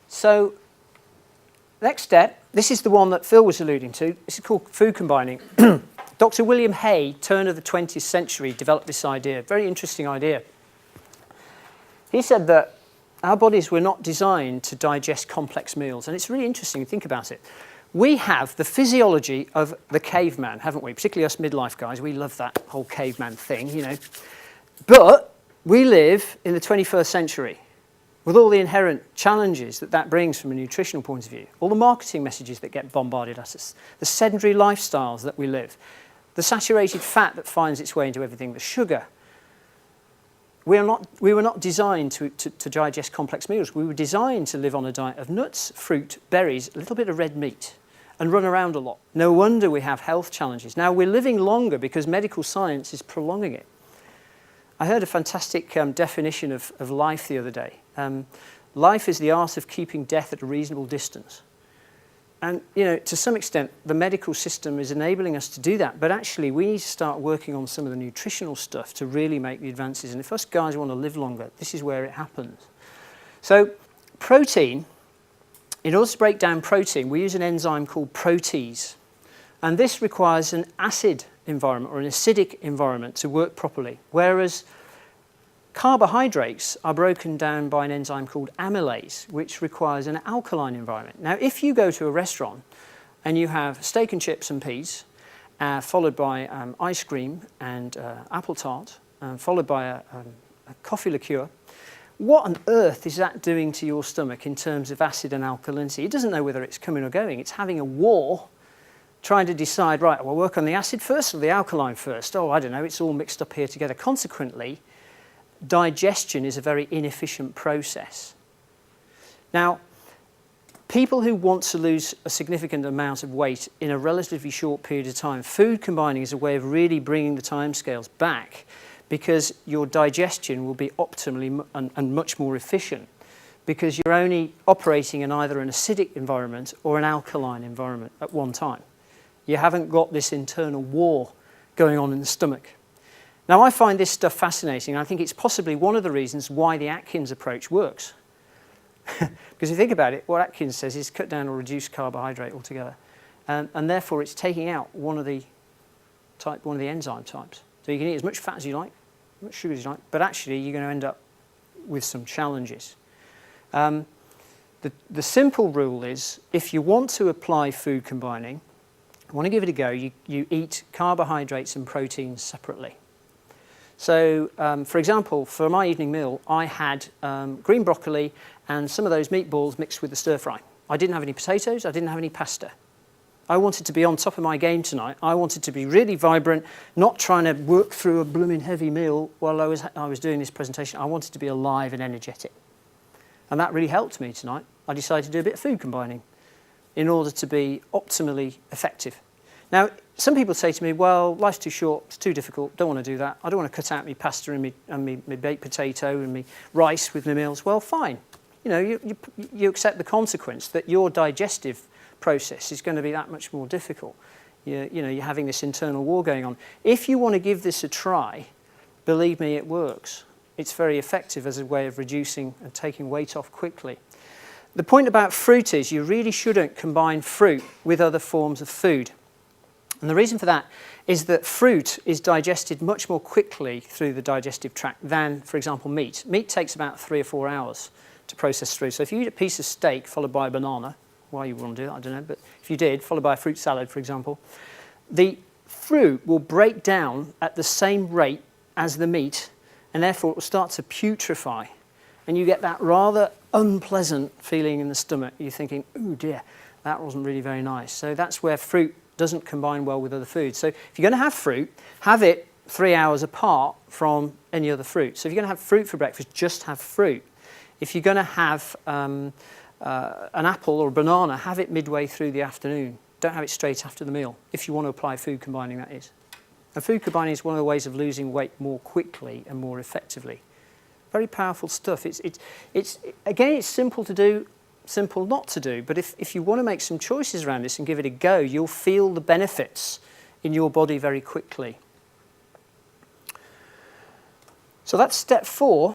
So next step, this is the one that Phil was alluding to. This is called food combining. Dr. William Hay, turn of the 20th century, developed this idea. Very interesting idea. He said that our bodies were not designed to digest complex meals. And it's really interesting to think about it. We have the physiology of the caveman, haven't we? Particularly us midlife guys. We love that whole caveman thing, you know. But we live in the 21st century with all the inherent challenges that that brings from a nutritional point of view, all the marketing messages that get bombarded at us, the sedentary lifestyles that we live, the saturated fat that finds its way into everything, the sugar. We were not designed to digest complex meals. We were designed to live on a diet of nuts, fruit, berries, a little bit of red meat, and run around a lot. No wonder we have health challenges. Now, we're living longer because medical science is prolonging it. I heard a fantastic definition of life the other day. Life is the art of keeping death at a reasonable distance. And, you know, to some extent, the medical system is enabling us to do that. But actually, we need to start working on some of the nutritional stuff to really make the advances. And if us guys want to live longer, this is where it happens. So protein, in order to break down protein, we use an enzyme called protease. And this requires an acid environment or an acidic environment to work properly. Whereas carbohydrates are broken down by an enzyme called amylase, which requires an alkaline environment. Now, if you go to a restaurant and you have steak and chips and peas, followed by ice cream and apple tart, followed by a coffee liqueur, what on earth is that doing to your stomach in terms of acid and alkalinity? It doesn't know whether it's coming or going. It's having a war trying to decide, right, we'll work on the acid first or the alkaline first. Oh, I don't know, it's all mixed up here together. Consequently, digestion is a very inefficient process. Now, people who want to lose a significant amount of weight in a relatively short period of time, food combining is a way of really bringing the timescales back because your digestion will be optimally and much more efficient because you're only operating in either an acidic environment or an alkaline environment at one time. You haven't got this internal war going on in the stomach. Now, I find this stuff fascinating. I think it's possibly one of the reasons why the Atkins approach works. Because if you think about it, what Atkins says is cut down or reduce carbohydrate altogether. And therefore, it's taking out one of the enzyme types. So you can eat as much fat as you like, as much sugar as you like, but actually you're going to end up with some challenges. The simple rule is, if you want to apply food combining, want to give it a go, you eat carbohydrates and proteins separately. So, for example, for my evening meal, I had green broccoli and some of those meatballs mixed with the stir fry. I didn't have any potatoes, I didn't have any pasta. I wanted to be on top of my game tonight. I wanted to be really vibrant, not trying to work through a blooming heavy meal while I was doing this presentation. I wanted to be alive and energetic. And that really helped me tonight. I decided to do a bit of food combining in order to be optimally effective. Now, some people say to me, well, life's too short, it's too difficult, don't want to do that. I don't want to cut out my pasta and my baked potato and my rice with my meals. Well, fine. You know, you accept the consequence that your digestive process is going to be that much more difficult. You know, you're having this internal war going on. If you want to give this a try, believe me, it works. It's very effective as a way of reducing and taking weight off quickly. The point about fruit is you really shouldn't combine fruit with other forms of food. And the reason for that is that fruit is digested much more quickly through the digestive tract than, for example, meat. Meat takes about 3 or 4 hours to process through. So if you eat a piece of steak followed by a banana, why you want to do that, I don't know, but if you did, followed by a fruit salad, for example, the fruit will break down at the same rate as the meat, and therefore it will start to putrefy. And you get that rather unpleasant feeling in the stomach. You're thinking, oh dear, that wasn't really very nice. So that's where fruit doesn't combine well with other foods. So if you're going to have fruit, have it 3 hours apart from any other fruit. So if you're going to have fruit for breakfast, just have fruit. If you're going to have an apple or a banana, have it midway through the afternoon. Don't have it straight after the meal, if you want to apply food combining, that is. And food combining is one of the ways of losing weight more quickly and more effectively. Very powerful stuff. Again, it's simple to do, simple not to do, but if you want to make some choices around this and give it a go, you'll feel the benefits in your body very quickly. So that's step 4.